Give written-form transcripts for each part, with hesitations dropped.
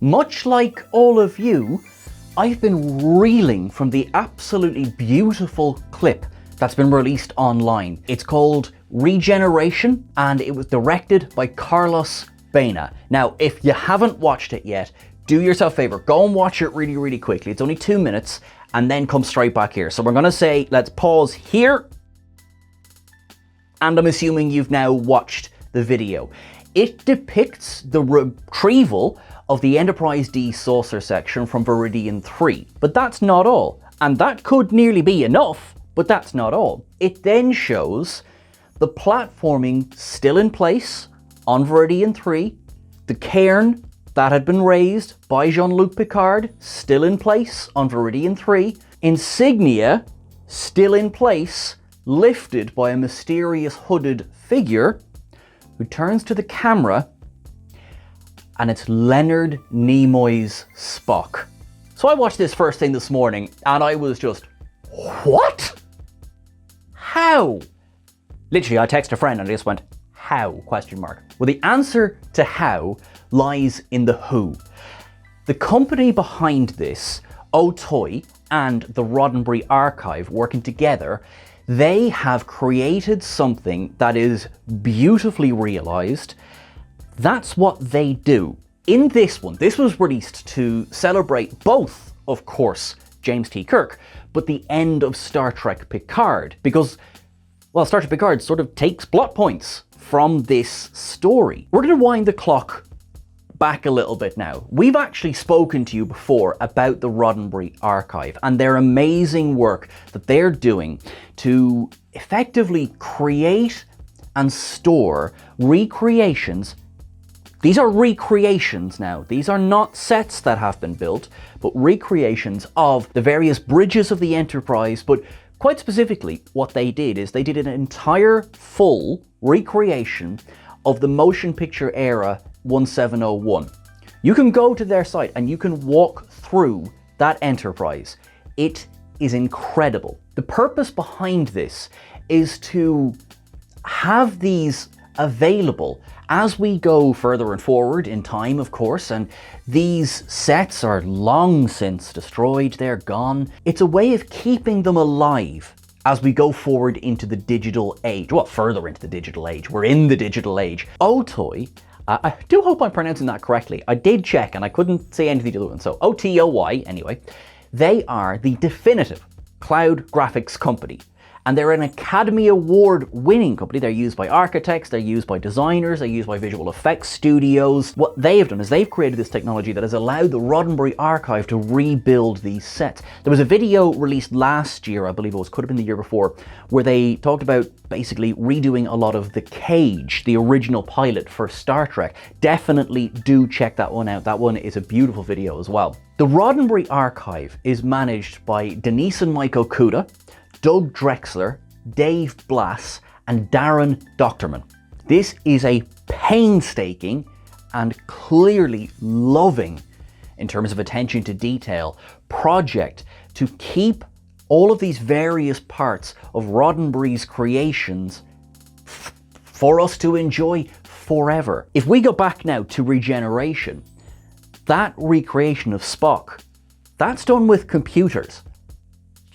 Much like all of you, I've been reeling from the absolutely beautiful clip that's been released online. It's called Regeneration, and it was directed by Carlos Baena. Now, if you haven't watched it yet, do yourself a favor, go and watch it really, really quickly. It's only 2 minutes, and then come straight back here. So we're gonna say, let's pause here, and I'm assuming you've now watched the video. It depicts the retrieval of the Enterprise D saucer section from Veridian 3. But that's not all. And that could nearly be enough, but that's not all. It then shows the platforming still in place on Veridian 3, the cairn that had been raised by Jean-Luc Picard still in place on Veridian 3, insignia still in place, lifted by a mysterious hooded figure who turns to the camera, and it's Leonard Nimoy's Spock. So I watched this first thing this morning and I was just, what? How? Literally, I texted a friend and I just went, how? Question mark. Well, the answer to how lies in the who. The company behind this, Otoy and the Roddenberry Archive working together, they have created something that is beautifully realized. That's what they do. In this one, this was released to celebrate both, of course, James T. Kirk, but the end of Star Trek Picard, because, well, Star Trek Picard sort of takes plot points from this story. We're going to wind the clock back a little bit now. We've actually spoken to you before about the Roddenberry Archive and their amazing work that they're doing to effectively create and store recreations. These are recreations now. These are not sets that have been built, but recreations of the various bridges of the Enterprise. But quite specifically, what they did is they did an entire full recreation of the motion picture era 1701. You can go to their site and you can walk through that Enterprise. It is incredible. The purpose behind this is to have these available as we go further and forward in time, of course, and these sets are long since destroyed, they're gone. It's a way of keeping them alive as we go forward into the digital age. Well, further into the digital age. We're in the digital age. Otoy, I do hope I'm pronouncing that correctly. I did check and I couldn't say anything to the other one. So Otoy, anyway, they are the definitive cloud graphics company. And they're an Academy Award winning company. They're used by architects, they're used by designers, they're used by visual effects studios. What they have done is they've created this technology that has allowed the Roddenberry Archive to rebuild these sets. There was a video released last year, I believe it was, could have been the year before, where they talked about basically redoing a lot of The Cage, the original pilot for Star Trek. Definitely do check that one out. That one is a beautiful video as well. The Roddenberry Archive is managed by Denise and Mike Okuda, Doug Drexler, Dave Blass, and Darren Doctorman. This is a painstaking and clearly loving, in terms of attention to detail, project to keep all of these various parts of Roddenberry's creations for us to enjoy forever. If we go back now to Regeneration, that recreation of Spock, that's done with computers.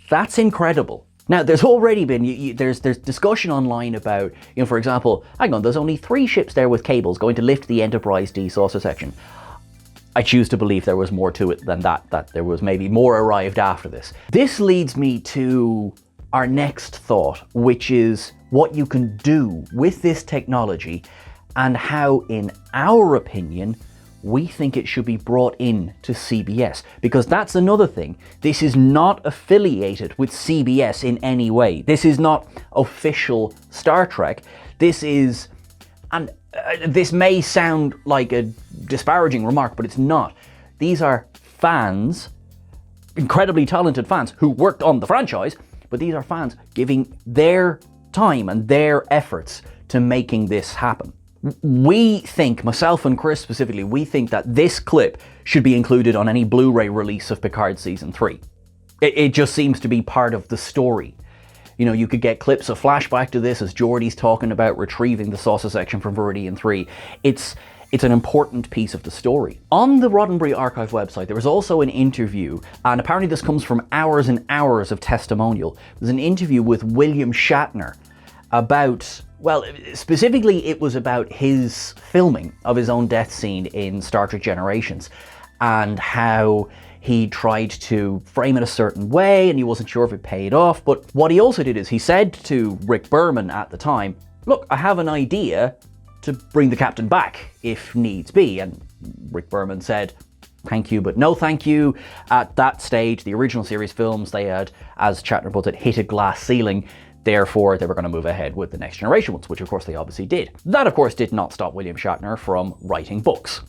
That's incredible. Now, there's already been, there's discussion online about, for example, hang on, there's only 3 ships there with cables going to lift the Enterprise D saucer section. I choose to believe there was more to it than that there was maybe more arrived after this. This leads me to our next thought, which is what you can do with this technology and how, in our opinion, we think it should be brought in to CBS, because that's another thing. This is not affiliated with CBS in any way. This is not official Star Trek. This is, and this may sound like a disparaging remark, but it's not. These are fans, incredibly talented fans who worked on the franchise, but these are fans giving their time and their efforts to making this happen. We think, myself and Chris specifically, we think that this clip should be included on any Blu-ray release of Picard Season 3. It just seems to be part of the story. You could get clips of flashback to this as Geordi's talking about retrieving the saucer section from Veridian 3. It's It's an important piece of the story. On the Roddenberry Archive website, there was also an interview, and apparently this comes from hours and hours of testimonial. There's an interview with William Shatner about, well, specifically it was about his filming of his own death scene in Star Trek Generations, and how he tried to frame it a certain way and he wasn't sure if it paid off. But what he also did is he said to Rick Berman at the time, look, I have an idea to bring the captain back if needs be. And Rick Berman said, thank you, but no thank you. At that stage, the original series films, they had, as Shatner puts it, hit a glass ceiling. Therefore, they were going to move ahead with the Next Generation ones, which of course they obviously did. That of course did not stop William Shatner from writing books,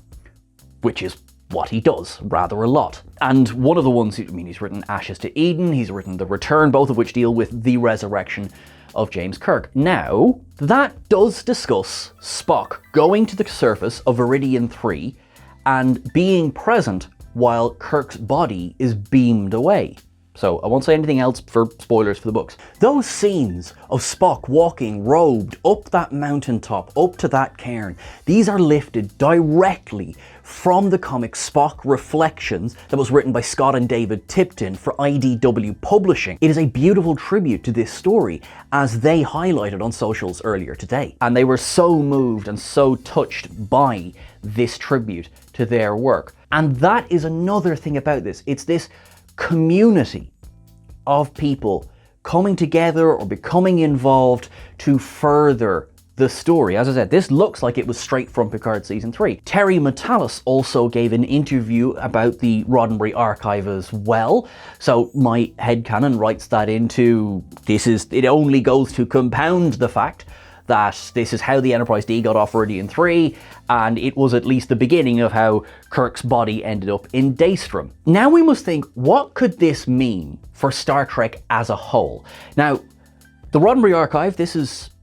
which is what he does rather a lot. And one of the ones, he's written Ashes to Eden, he's written The Return, both of which deal with the resurrection of James Kirk. Now, that does discuss Spock going to the surface of Viridian 3 and being present while Kirk's body is beamed away. So I won't say anything else for spoilers for the books. Those scenes of Spock walking robed up that mountaintop, up to that cairn, these are lifted directly from the comic Spock Reflections that was written by Scott and David Tipton for IDW Publishing. It is a beautiful tribute to this story, as they highlighted on socials earlier today. And they were so moved and so touched by this tribute to their work. And that is another thing about this. It's this community of people coming together or becoming involved to further the story. As I said, this looks like it was straight from Picard Season 3. Terry Matalas also gave an interview about the Roddenberry Archive as well. So my headcanon writes that into, it only goes to compound the fact that this is how the Enterprise D got off Viridian 3, and it was at least the beginning of how Kirk's body ended up in Daystrom. Now we must think, what could this mean for Star Trek as a whole? Now, the Roddenberry Archive,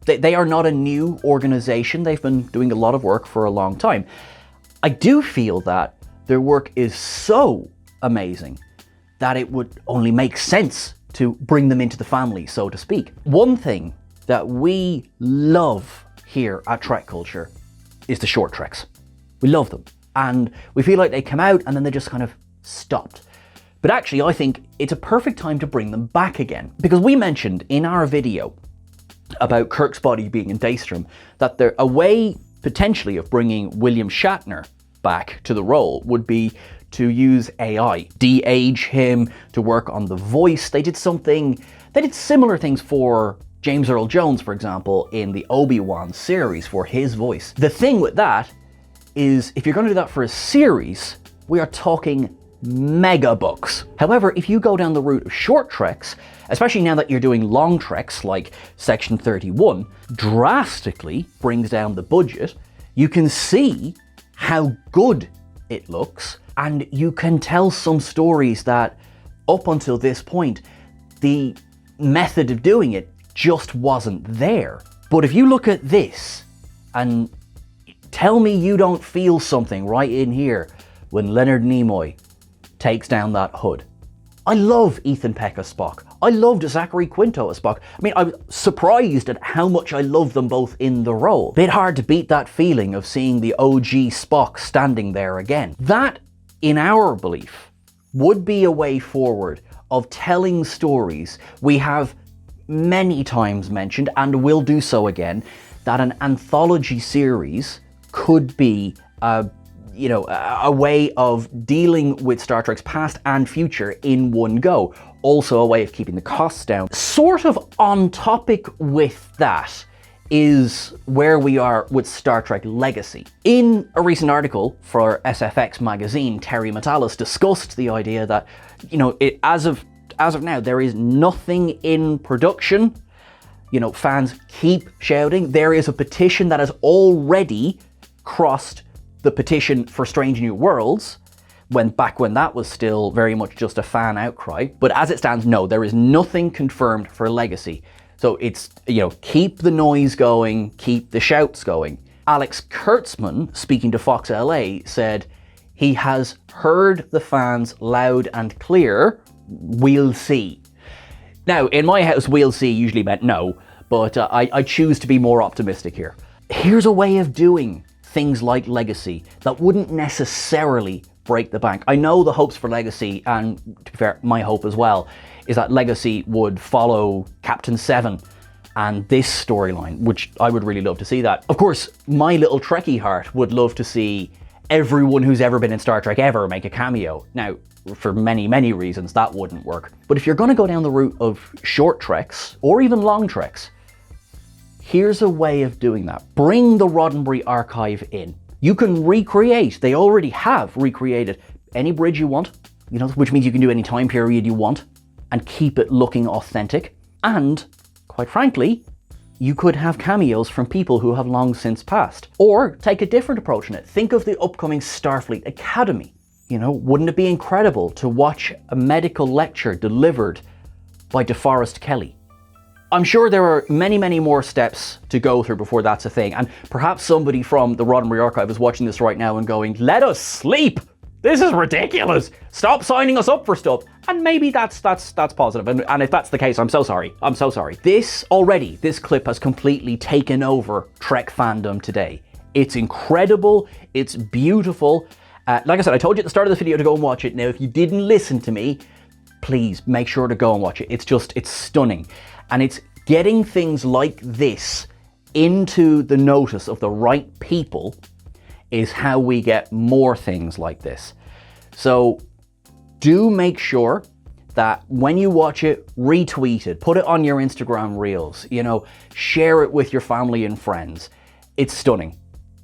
they are not a new organization. They've been doing a lot of work for a long time. I do feel that their work is so amazing that it would only make sense to bring them into the family, so to speak. One thing that we love here at Trek Culture is the short treks. We love them. And we feel like they come out and then they just kind of stopped. But actually, I think it's a perfect time to bring them back again. Because we mentioned in our video about Kirk's body being in Daystrom that a way potentially of bringing William Shatner back to the role would be to use AI, de-age him, to work on the voice. They did similar things for James Earl Jones, for example, in the Obi-Wan series for his voice. The thing with that is, if you're going to do that for a series, we are talking mega books. However, if you go down the route of short treks, especially now that you're doing long treks like Section 31, drastically brings down the budget. You can see how good it looks, and you can tell some stories that up until this point, the method of doing it just wasn't there. But if you look at this and tell me you don't feel something right in here when Leonard Nimoy takes down that hood. I love Ethan Peck as Spock. I loved Zachary Quinto as Spock. I mean, I was surprised at how much I loved them both in the role. Bit hard to beat that feeling of seeing the OG Spock standing there again. That, in our belief, would be a way forward of telling stories. We have many times mentioned, and will do so again, that an anthology series could be a way of dealing with Star Trek's past and future in one go. Also a way of keeping the costs down. Sort of on topic with that is where we are with Star Trek Legacy. In a recent article for SFX magazine, Terry Matalas discussed the idea that, as of now, there is nothing in production. Fans keep shouting. There is a petition that has already crossed the petition for Strange New Worlds, back when that was still very much just a fan outcry. But as it stands, no, there is nothing confirmed for Legacy. So it's, keep the noise going, keep the shouts going. Alex Kurtzman, speaking to Fox LA, said he has heard the fans loud and clear, we'll see. Now, in my house, we'll see usually meant no, but I choose to be more optimistic here. Here's a way of doing things like Legacy that wouldn't necessarily break the bank. I know the hopes for Legacy, and to be fair, my hope as well, is that Legacy would follow Captain 7 and this storyline, which I would really love to see that. Of course, my little Trekkie heart would love to see everyone who's ever been in Star Trek ever make a cameo. Now, for many, many reasons, that wouldn't work. But if you're going to go down the route of short treks, or even long treks, here's a way of doing that. Bring the Roddenberry archive in. You can recreate, they already have recreated, any bridge you want, you know, which means you can do any time period you want, and keep it looking authentic. And, quite frankly, you could have cameos from people who have long since passed. Or take a different approach in it. Think of the upcoming Starfleet Academy. You know, wouldn't it be incredible to watch a medical lecture delivered by DeForest Kelley? I'm sure there are many, many more steps to go through before that's a thing, and perhaps somebody from the Roddenberry archive is watching this right now and going, let us sleep! This is ridiculous! Stop signing us up for stuff! And maybe that's positive, and if that's the case, I'm so sorry. I'm so sorry. This clip has completely taken over Trek fandom today. It's incredible, it's beautiful. Like I said, I told you at the start of the video to go and watch it. Now, if you didn't listen to me, please make sure to go and watch it. It's stunning. And it's getting things like this into the notice of the right people is how we get more things like this. So do make sure that when you watch it, retweet it, put it on your Instagram reels, you know, share it with your family and friends. It's stunning.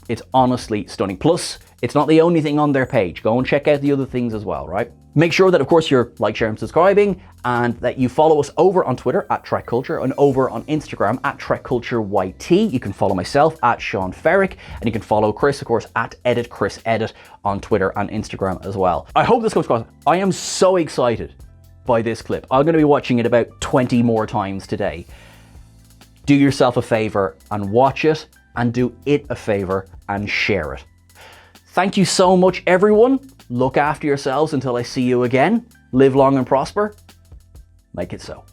It's honestly stunning. Plus, it's not the only thing on their page. Go and check out the other things as well, right? Make sure that, of course, you're like, sharing, subscribing, and that you follow us over on Twitter at Trek Culture and over on Instagram at Trek Culture YT. You can follow myself at Sean Ferrick, and you can follow Chris, of course, at EditChrisEdit on Twitter and Instagram as well. I hope this comes across. I am so excited by this clip. I'm going to be watching it about 20 more times today. Do yourself a favor and watch it, and do it a favor and share it. Thank you so much, everyone. Look after yourselves until I see you again. Live long and prosper. Make it so.